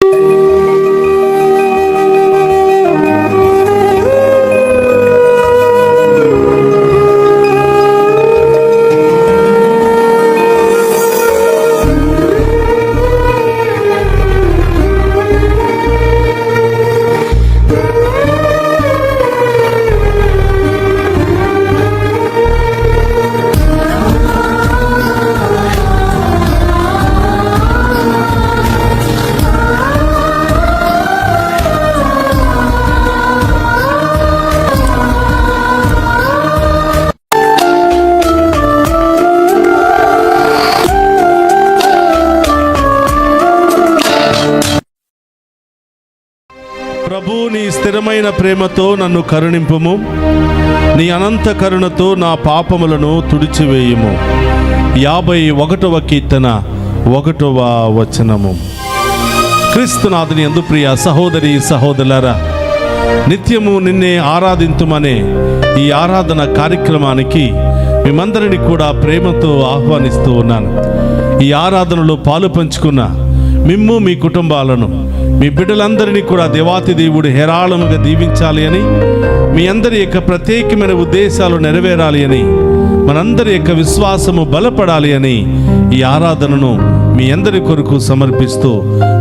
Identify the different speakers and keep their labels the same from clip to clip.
Speaker 1: ప్రభు, నీ స్థిరమైన ప్రేమతో నన్ను కరుణింపుము, నీ అనంత కరుణతో నా పాపములను తుడిచివేయుము. 51వ కీర్తన 1వ వచనము. క్రీస్తునాథుని యందు ప్రియ సహోదరి సహోదరులారా, నిత్యము నిన్నే ఆరాధింతుమనే ఈ ఆరాధన కార్యక్రమానికి మిమ్మందరిని కూడా ప్రేమతో ఆహ్వానిస్తూ ఉన్నాను. ఈ ఆరాధనలో పాలు పంచుకున్న మిమ్ము, మీ కుటుంబాలను, మీ బిడ్డలందరినీ కూడా దేవాతి దేవుడు హేరాళముగా దీవించాలి అని, మీ అందరి యొక్క ప్రత్యేకమైన ఉద్దేశాలు నెరవేరాలి అని, మనందరి యొక్క విశ్వాసము బలపడాలి అని ఈ ఆరాధనను మీ అందరి కొరకు సమర్పిస్తూ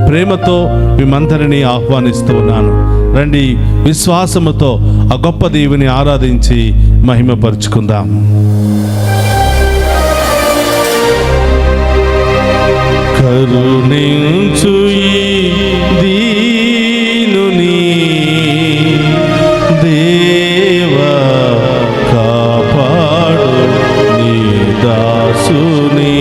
Speaker 1: ప్రేమతో మిమ్మందరినీ ఆహ్వానిస్తూ ఉన్నాను. రండి, విశ్వాసముతో ఆ గొప్ప దేవుని ఆరాధించి మహిమపరుచుకుందాం. కరుణించు దీనుని దేవా, కాపాడు నీ దాసుని.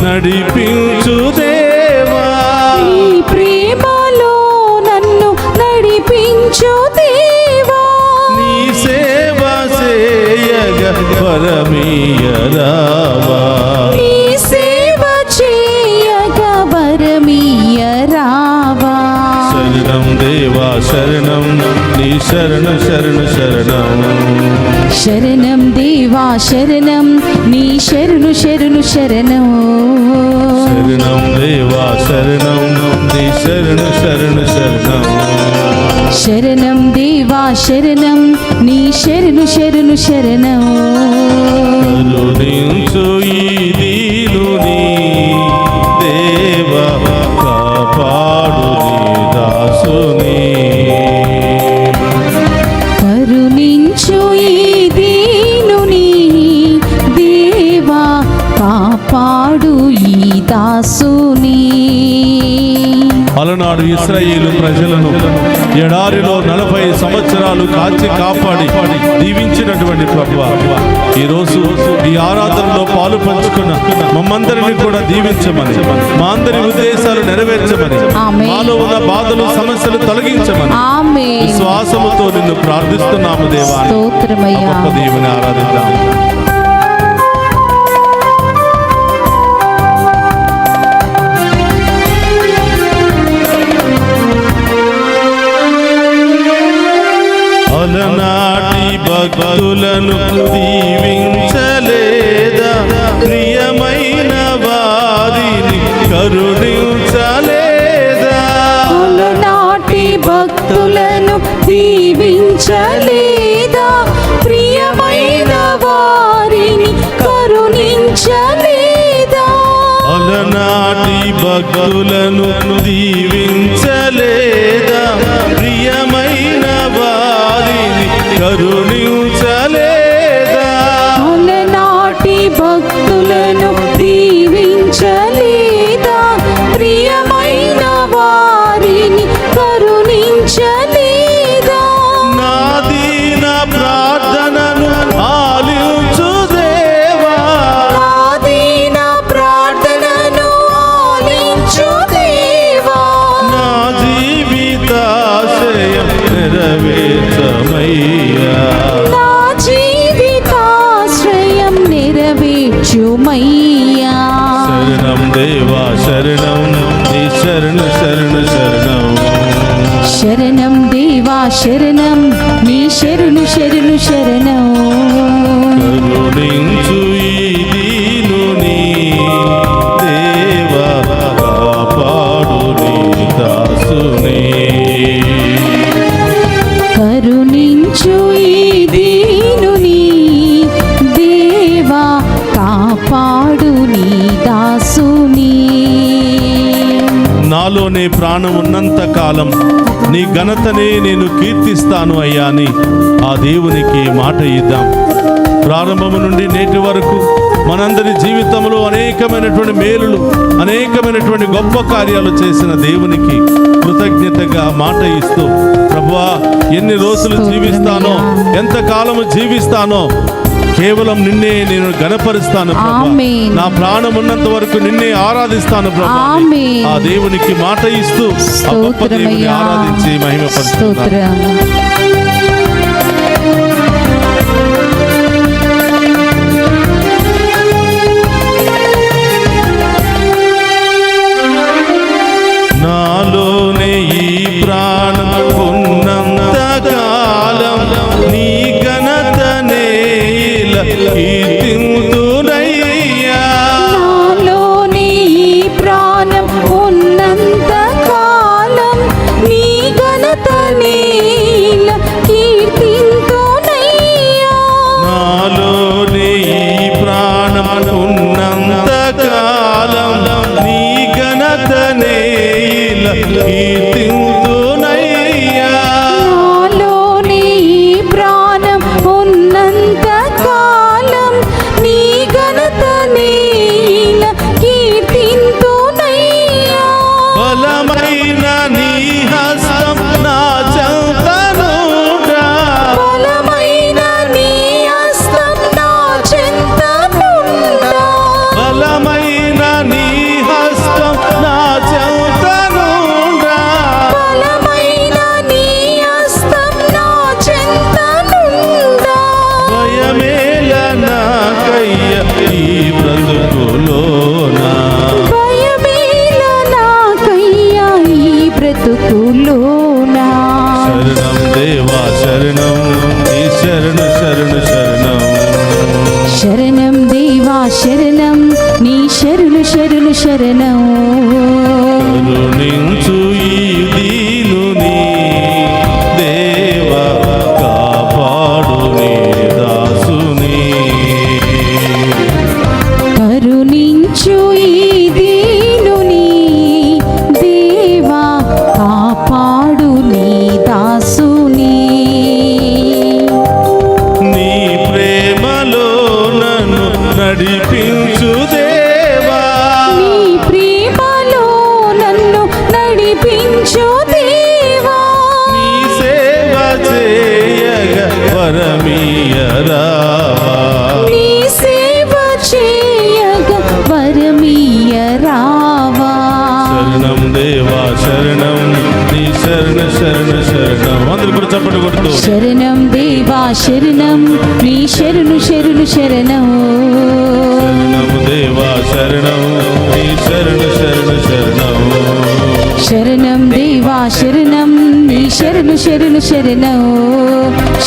Speaker 1: నడిపించు దేవా,
Speaker 2: నీ ప్రేమలో నన్ను నడిపించు దేవా,
Speaker 1: నీ సేవ చేయగ వరమీయరావా,
Speaker 2: నీ సేవ చేయగ వరమీయరావా.
Speaker 1: శరణం దేవా శరణం, నీ శరణ శరణ శరణం.
Speaker 2: శరణం దేవా శరణం, నీ శరణు శరణు శరణం.
Speaker 1: శరణం దేవా శరణం, నీ శరణ శరణ శరణం.
Speaker 2: శరణం దేవా శరణం, నీ శరణు శరణు శరణం.
Speaker 1: కరుణించు ఈ దీనుని దేవా, కాపాడు నీ దాసుని.
Speaker 2: కరుణించు ఈ దీనుని దేవా, కాపాడు ఈ దాసుని.
Speaker 1: అలనాడు ఇశ్రాయేలు ప్రజలను ఎడారిలో 40 సంవత్సరాలు కాచి కాపాడి దీవించినటువంటి ప్రభువా, ఈరోజు ఈ ఆరాధనలో పాలు పంచుకున్న మమ్మందరినీ కూడా దీవించమని, మా అందరి ఉద్దేశాలు నెరవేర్చమని, మాలో ఉన్న బాధలు సమస్యలు తొలగించమని విశ్వాసముతో నిన్ను ప్రార్థిస్తున్నాము దేవా.
Speaker 2: స్తోత్రమయ్యా.
Speaker 1: దేవుని ఆరాధిద్దాం. భక్తులను దీవించలేదా, ప్రియమైన వారిని కరుణించలేదా.
Speaker 2: అలనాటి భక్తులను దీవించలేదా, ప్రియమైన వారిని కరుణించలేదా.
Speaker 1: అలనాటి భక్తులను దీవించలేదా, ప్రియమైన వారిని కరుణించలేదా.
Speaker 2: అలనాటి భక్తులను దీవించలేదా, ప్రియమైన వారిని కరుణించలేదా.
Speaker 1: నా దీన ప్రార్థనను ఆలించు దేవా,
Speaker 2: నా దీన ప్రార్థనను ఆలించు దేవా.
Speaker 1: నా జీవితాశయం నెరవేర్చమయ్యా.
Speaker 2: నా జీవితాశ్రయం నెరవేర్చుమయ్యా.
Speaker 1: శరణం దేవా శరణం, నీ శరణు శరణు శరణం.
Speaker 2: శరణం దేవా శరణం, నీ శరణు శరణు శరణం.
Speaker 1: కరుణించు ఈ దీనుని దేవా, కాపాడు నీ దాసుని.
Speaker 2: కరుణించు ఈ దీనుని దేవా, కాపాడు నీ దాసుని.
Speaker 1: నాలోనే ప్రాణం ఉన్నంత కాలం నీ ఘనతనే నేను కీర్తిస్తాను అయ్యా అని ఆ దేవునికి మాట ఇద్దాం. ప్రారంభము నుండి నేటి వరకు మనందరి జీవితంలో అనేకమైనటువంటి మేలులు, అనేకమైనటువంటి గొప్ప కార్యాలు చేసిన దేవునికి కృతజ్ఞతగా మాట ఇస్తూ, ప్రభువా ఎన్ని రోజులు జీవిస్తానో, ఎంతకాలము జీవిస్తానో కేవలం నిన్నే నేను గణపరుస్తాను ప్రభువా.
Speaker 2: ఆమేన్.
Speaker 1: నా ప్రాణం ఉన్నంత వరకు నిన్నే ఆరాధిస్తాను ప్రభువా.
Speaker 2: ఆమేన్.
Speaker 1: ఆ దేవునికి మాట ఇస్తూ ఆ గొప్ప దేవుని
Speaker 2: స్తోత్రమయ్యా.
Speaker 1: ఆరాధించి మహిమపరుస్తున్నాను.
Speaker 2: స్తోత్రం.
Speaker 1: నాలోనే ఈ ప్రాణం ఉన్నంత కాలం నీ ఘనతనే కీర్తింతునయ్యా.
Speaker 2: నాలోని ఈ ప్రాణం ఉన్నంత కాలం నీ ఘనతనే కీర్తింతునయ్యా.
Speaker 1: నాలోనే ఈ ప్రాణం ఉన్నంత కాలం నీ ఘనతనే కీర్తింతునయ్యా.
Speaker 2: నాలోని ఈ ప్రాణం ఉన్నంత కాలం నీ ఘనతనే కీర్తింతునయ్యా.
Speaker 1: బలమైన నీ హస్తం నా చెంతనుండా,
Speaker 2: బలమైన నీ హస్తం నా చెంతనుండా.
Speaker 1: బలమైన నీ హస్తం నా చెంతనుండా.
Speaker 2: బలమైన నీ హస్తం నా చెంతనుండా.
Speaker 1: భయమేల నాకయ్య ఈ బ్రతుకులోనా,
Speaker 2: భయమేల నాకయ్యా ఈ బ్రతుకులోనా.
Speaker 1: శరణం దేవా శరణం, నీ శరణు శరణు శరణం.
Speaker 2: శరణం దేవా శరణం, నీ శరణు శరణు శరణం.
Speaker 1: కరుణించు ఈ దీనుని దేవా, కాపాడు నీ దాసుని.
Speaker 2: కరుణించు ఈ దీనుని దేవా, కాపాడు నీ దాసుని.
Speaker 1: నీ ప్రేమలో నన్ను నడిపించు దేవా,
Speaker 2: నీ ప్రేమలో నన్ను నడిపించు దేవా.
Speaker 1: నీ సేవ చేయగ వరమీయరావా.
Speaker 2: నీ సేవ చేయగ వరమీయరావా.
Speaker 1: శరణం దేవా శరణం, నీ శరణు శరణు శరణం. అందరూ కూడా చప్పట్లు కొడుతూ
Speaker 2: శరణం దేవా శరణం, నీ శరణు శరణు శరణం.
Speaker 1: శరణం దేవా శరణం, నీ శరణు శరణు శరణం.
Speaker 2: శరణం దేవా శరణం, నీ శరణు శరణు శరణు శరణం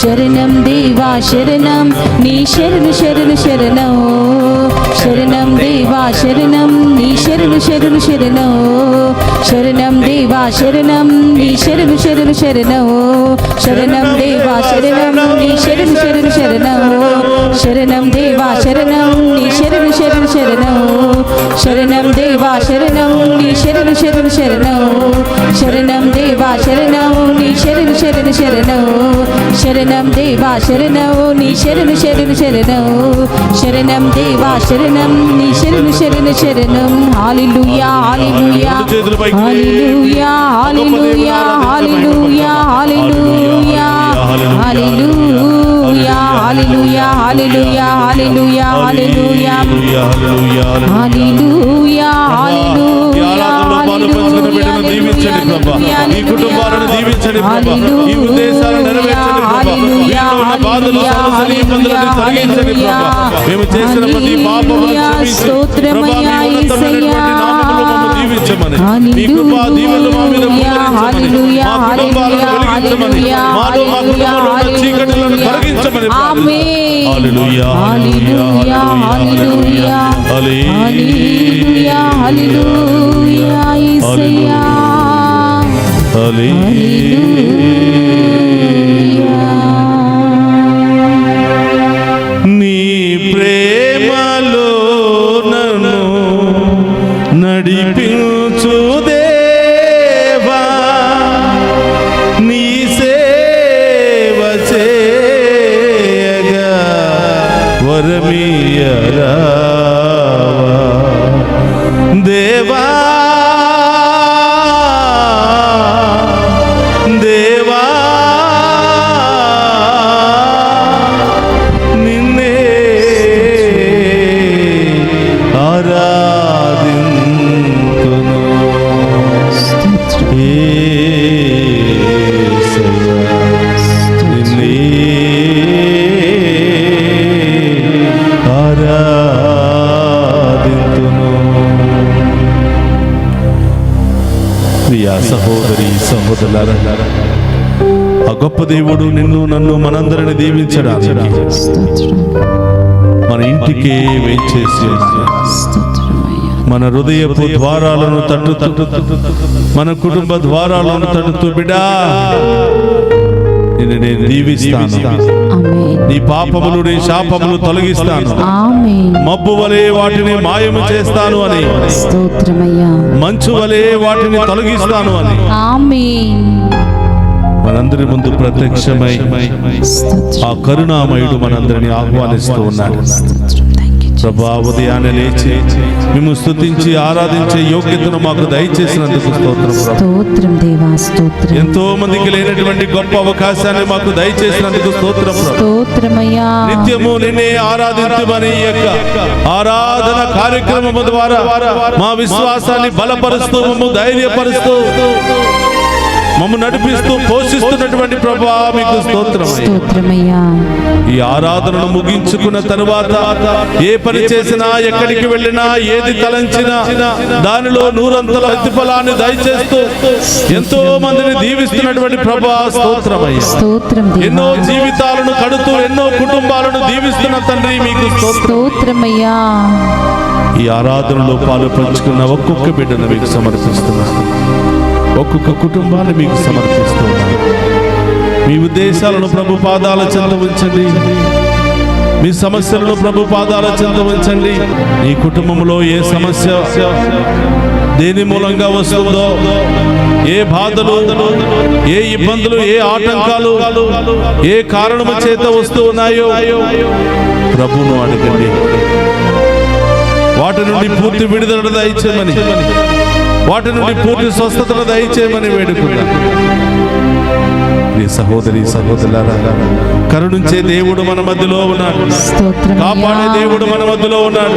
Speaker 2: శరణం దేవా శరణం నీ శరణు శరణు శరణం శరణం దేవా శరణం నీ శరణు శరణు శరణం శరణం దేవా శరణం నీ శరణు శరణు శరణం శరణం దేవా శరణం నీ శరణు శరణు శరణం శరణం దేవా శరణం నీ శరణు శరణు శరణం శరణం దేవా శరణం నీ శరణు శరణు శరణం శరణం దేవా శరణం నీ శరణు శరణు శరణం శరణం దేవా శరణం నీ శరణు శరణు శరణం శరణం దేవా శరణం నీ శరణు శరణు శరణం హల్లెలూయా హల్లెలూయా హల్లెలూయా హల్లెలూయా హల్లెలూయా హల్లెలూయా హల్లెలూయా హల్లెలూయా హల్లెలూయా హల్లెలూయా హల్లెలూయా హల్లెలూయా హల్లెలూయా
Speaker 1: దీవించండి ప్రభా, ఈ కుటుంబాలను దీవించండి ప్రభా, ఈ ఉద్దేశాలను నెరవేర్చండి ప్రభా, వీరిలో ఉన్న బాధలు సమస్యలు ఇబ్బందులను తొలగించండి ప్రభా. మేము చేసిన ప్రతి పాపమును క్షమించి ప్రభా, మీ ఉన్నతమైనటువంటి నామములో మమ్మల్ని దీవించమని, మీ కృపా దీవెనలు మా మీద కుమ్మరించమని, మా కుటుంబాలను వెలిగించమని, మాలో మా కుటుంబంలో ఉన్న చీకటిలను తొలగించమని ప్రార్థిస్తున్నాం. హల్లెలూయా హల్లెలూయా హల్లెలూయా హల్లెలూయా హల్లెలూయా యేసయ్యా నీ ప్రేమలో నన్ను నడిపించు దేవా, నీ సేవ చేయగా వరమియ్యరావా దేవా దేవా, నిన్నే ఆరాధింతును యేసయ్యా, నిన్నే ఆరాధింతును. ప్రియా సహోదరి సహోదరులారా, ఆ గొప్ప దేవుడు నిన్ను నన్ను మనందరిని దీవించడానికి మన ఇంటికే వేంచేసి మన హృదయపు ద్వారాలను తట్టుతూ మన కుటుంబ ద్వారాలను తట్టుతూ బిడ్డా నిన్ను నేను దీవిస్తాను, నీ పాపములు నీ శాపములు తొలగిస్తాను, మబ్బు వలె వాటిని మాయము చేస్తాను అని, మంచు వలె వాటిని తొలగిస్తాను అని మనందరి ముందు ప్రత్యక్షమై ఆ కరుణామయుడు మనందరిని ఆహ్వానిస్తూ ఉన్నాడు. ప్రభా, ఉదయాన్నే లేచి మేము స్తుతించి ఆరాధించే యోగ్యతను మాకు దయచేసినందుకు స్తోత్రం దేవా. ఎంతో మందికి లేనటువంటి గొప్ప అవకాశాన్ని మాకు దయచేసినందుకు స్తోత్రమయ్యా. నిత్యము నిన్నే ఆరాధించమని ఈ యొక్క ఆరాధన కార్యక్రమము ద్వారా మా విశ్వాసాన్ని బలపరుస్తూ మమ్ము ధైర్యపరుస్తూ మమ్ము నడిపిస్తూ పోషిస్తున్నటువంటి ప్రభా మీకు స్తోత్రమయ్యా. ఈ ఆరాధనను ముగించుకున్న తరువాత ఏ పని చేసినా, ఎక్కడికి వెళ్ళినా, ఏది తలంచినా దానిలో నూరంతల ప్రతిఫలాన్ని దయచేస్తూ ఎంతో మందిని దీవిస్తున్నటువంటి ప్రభా స్తోత్రమయ్యా. ఎన్నో జీవితాలను కడుతూ ఎన్నో కుటుంబాలను దీవిస్తున్న తండ్రి మీకు స్తోత్రమయ్యా. ఈ ఆరాధనలో పాలు పంచుకున్న ఒక్కొక్క బిడ్డను మీకు సమర్పిస్తున్నాను, ఒక్కొక్క కుటుంబాన్ని మీకు సమర్పిస్తున్నాను. మీ ఉద్దేశాలను ప్రభు పాదాల చెంత ఉంచండి, మీ సమస్యలను ప్రభు పాదాల చెంత ఉంచండి. ఈ కుటుంబంలో ఏ సమస్య దేని మూలంగా వస్తుందో, ఏ బాధలు, ఏ ఇబ్బందులు, ఏ ఆటంకాలు ఏ కారణము చేత వస్తూ ఉన్నాయో ప్రభువును అడగండి. వాటి నుండి పూర్తి విడుదల దయచేయమని, వాటి నుండి పూర్తి స్వస్థతను దయచేయమని వేడుకున్నాను. సహోదరి సహోదరులారా, కరుణించే దేవుడు మన మధ్యలో ఉన్నాడు, కాపాడే దేవుడు మన మధ్యలో ఉన్నాడు,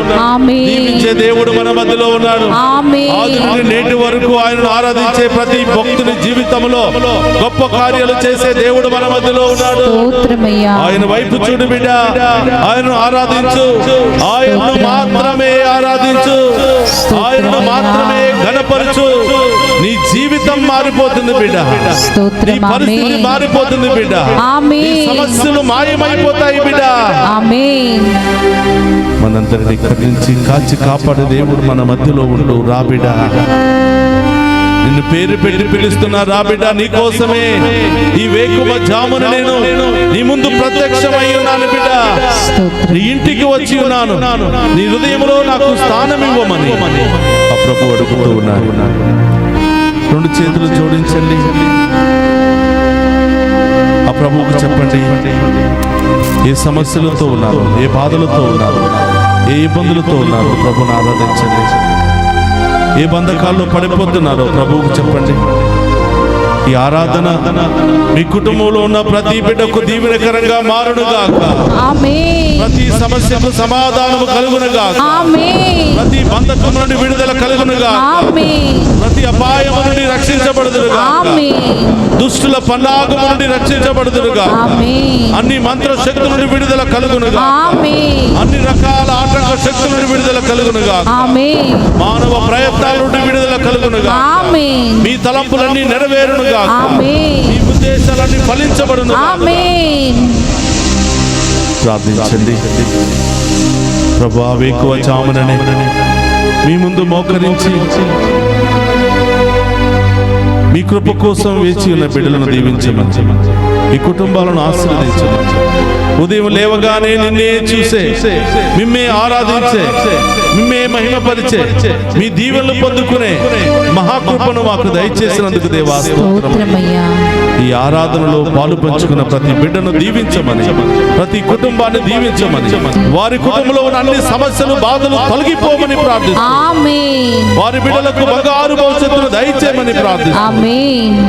Speaker 1: దీవించే దేవుడు మన మధ్యలో ఉన్నాడు. ఆది నుండి నేటి వరకు ఆయనను ఆరాధించే ప్రతి భక్తుని జీవితంలో గొప్ప కార్యాలు చేసే దేవుడు మన మధ్యలో ఉన్నాడు. ఆయన వైపు చూడు బిడ్డ, ఆయనను ఆరాధించు, ఆయనను మాత్రమే ఆరాధించు, ఆయనను మాత్రమే ఘనపరచు. నీ జీవితం జీవితం మారిపోతుంది బిడ్డ. నీ
Speaker 2: స్తోత్రం.
Speaker 1: పరిస్థితి
Speaker 2: ఆమేన్.
Speaker 1: మారిపోతుంది బిడ్డ.
Speaker 2: ఆమేన్.
Speaker 1: నీ సమస్యలు మాయమైపోతాయి బిడ్డ.
Speaker 2: ఆమేన్.
Speaker 1: మనందరినీ కరుణించి కాచి కాపాడే దేవుడు మన మధ్యలో ఉండు. రా బిడ్డ, నిన్ను పేరు పెట్టి పిలుస్తున్నా. రా బిడ్డ, నీ కోసమే ఈ వేకువ జామున నేను నీ ముందు ప్రత్యక్షమై ఉన్నాను బిడ్డ.
Speaker 2: స్తోత్రం.
Speaker 1: నీ ఇంటికి వచ్చి ఉన్నాను. నీ హృదయంలో నాకు స్థానం ఇవ్వమని ఆ ప్రభు అడుగుతూ ఉన్నాడు. రెండు చేతులు జోడించండి, ఆ ప్రభువుకు చెప్పండి. ఏ సమస్యలతో ఉన్నారు, ఏ బాధలతో ఉన్నారు, ఏ ఇబ్బందులతో ఉన్నారు, ప్రభుని ఆరాధించండి. ఏ బంధకాల్లో పడిపోతున్నారో ప్రభువుకు చెప్పండి. ఈ ఆరాధన మీ కుటుంబంలో ఉన్న ప్రతి బిడ్డకు దీవెనకరంగా మారునుగాక.
Speaker 2: ఆమేన్.
Speaker 1: ప్రతి సమస్యకు సమాధానము కలుగునుగాక.
Speaker 2: ఆమేన్.
Speaker 1: ప్రతి బంధకం నుండి విడుదల కలుగునుగాక.
Speaker 2: ఆమేన్.
Speaker 1: ప్రతి అపాయము నుండి రక్షించబడుదురుగాక.
Speaker 2: ఆమేన్.
Speaker 1: దుష్టుల పన్నాగము నుండి రక్షించబడుదురుగాక.
Speaker 2: ఆమేన్.
Speaker 1: అన్ని మంత్ర శక్తుల నుండి విడుదల కలుగునుగాక.
Speaker 2: ఆమేన్.
Speaker 1: అన్ని రకాల ఆటంక శక్తుల నుండి విడుదల కలుగునుగాక.
Speaker 2: ఆమేన్.
Speaker 1: మానవ ప్రయత్నాల నుండి విడుదల కలుగునుగాక.
Speaker 2: ఆమేన్.
Speaker 1: మీ తలంపులన్నీ నెరవేరునుగాక.
Speaker 2: ఆమేన్.
Speaker 1: మీ ఉద్దేశాలన్నీ ఫలించబడును.
Speaker 2: ఆమేన్.
Speaker 1: ప్రార్థించండి. ప్రభువా, వేకువ జాముననే మీ ముందు మోకరించి మీ కృప కోసం వేచి ఉన్న బిడ్డలను దీవించమని, ఈ కుటుంబాలను ఆశీర్వదించమని. ఉదయం లేవగానే నిన్నే చూసే, మిమ్మే ఆరాధించే, మిమ్మే మహిమపరిచే, మీ దీవెనలు పొందుకునే మహాకృపను మాకు దయచేసినందుకు దేవా స్తోత్రం.
Speaker 2: స్తోత్రమయ్యా.
Speaker 1: ఈ ఆరాధనలో పాలు పంచుకున్న ప్రతి బిడ్డను దీవించమని, ప్రతి కుటుంబాన్ని దీవించమని, వారి కుటుంబంలో ఉన్న అన్ని సమస్యలు బాధలు తొలగిపోమని ప్రార్థిస్తున్నాం.
Speaker 2: ఆమేన్.
Speaker 1: వారి బిడ్డలకు బంగారు భవిష్యత్తును దయచేయమని ప్రార్థిస్తున్నాం.
Speaker 2: ఆమేన్.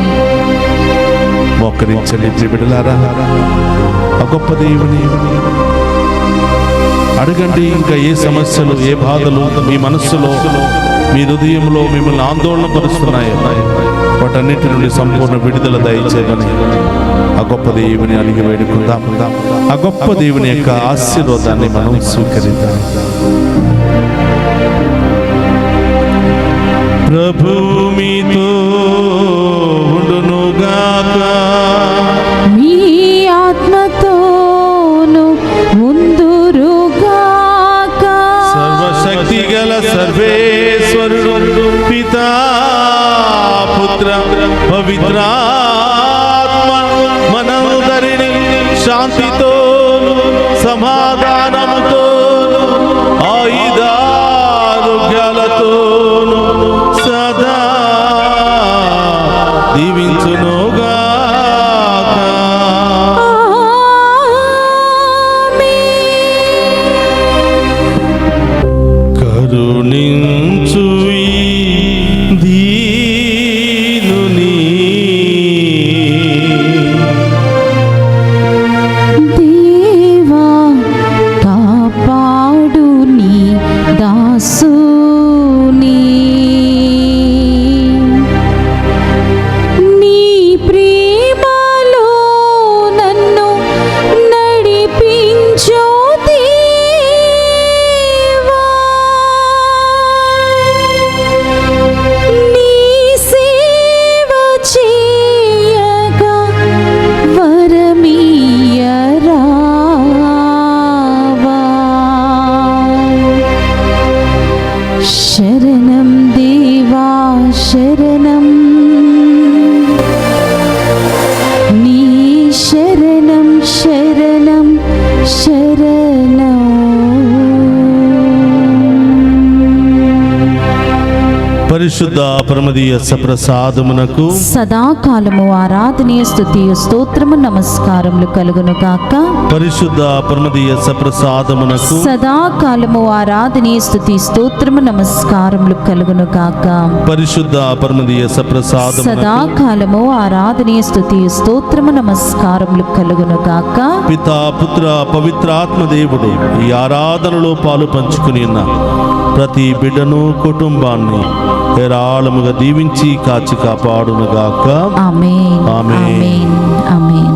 Speaker 1: మోకరించండి ప్రియ బిడ్డలారా, ఆ గొప్ప దేవుని అడగండి. ఇంకా ఏ సమస్యలు, ఏ బాధలు మీ మనస్సులో, మీ హృదయంలో మిమ్మల్ని ఆందోళన పరుస్తున్నాయో వాటన్నిటి నుండి సంపూర్ణ విడుదల దయచేయమని ఆ గొప్ప దేవుని అడిగి వేడుకుందాం. ఆ గొప్ప దేవుని యొక్క ఆశీర్వాదాన్ని మనం స్వీకరిద్దాం. ప్రభు మీతో ఉండునుగాక.
Speaker 2: మీ ఆత్మతోను ఉందురుగాక.
Speaker 1: సర్వశక్తి గల సర్వేశ్వరుడు పితా పుత్ర పవిత్రాత్మ మనందరిని శాంతితోను సమాధానముతోను ఆయుధారోగ్యాలతోను సదా దీవించునుగాక. కరుణించు ఈ దీనుని
Speaker 2: దేవా కాపాడు నీ దాసుని. నీ ప్రేమలో నన్ను నడిపించు దేవా. నీ సేవ చేయగా వరమీయరావా. శరణం దేవా శరణం, నీ శరణం శరణం శరణం.
Speaker 1: పరిశుద్ధ పరమదీయ సప్రసాదమునకు
Speaker 2: సదాకాలము ఆరాధనీయ స్తుతియు స్తోత్రము నమస్కారములు కలుగును గాక.
Speaker 1: పరిశుద్ధ పరమదీయ సప్రసాదమునకు
Speaker 2: సదాకాలము ఆరాధనీయ స్తుతి స్తోత్రము నమస్కారములు కలుగును గాక.
Speaker 1: పరిశుద్ధ పరమదీయ సప్రసాదమునకు
Speaker 2: సదాకాలము ఆరాధనీయ స్తుతి స్తోత్రము నమస్కారములు కలుగును గాక.
Speaker 1: పితా పుత్ర పవిత్రాత్మ దేవుడు ఈ ఆరాధనలో పాలు పంచుకుని ఉన్న ప్రతి బిడ్డను కుటుంబాన్ని ఏరాళముగా దీవించి కాచి కాపాడునుగాక.
Speaker 2: ఆమేన్.
Speaker 1: ఆమేన్.
Speaker 2: ఆమేన్. ఆమేన్.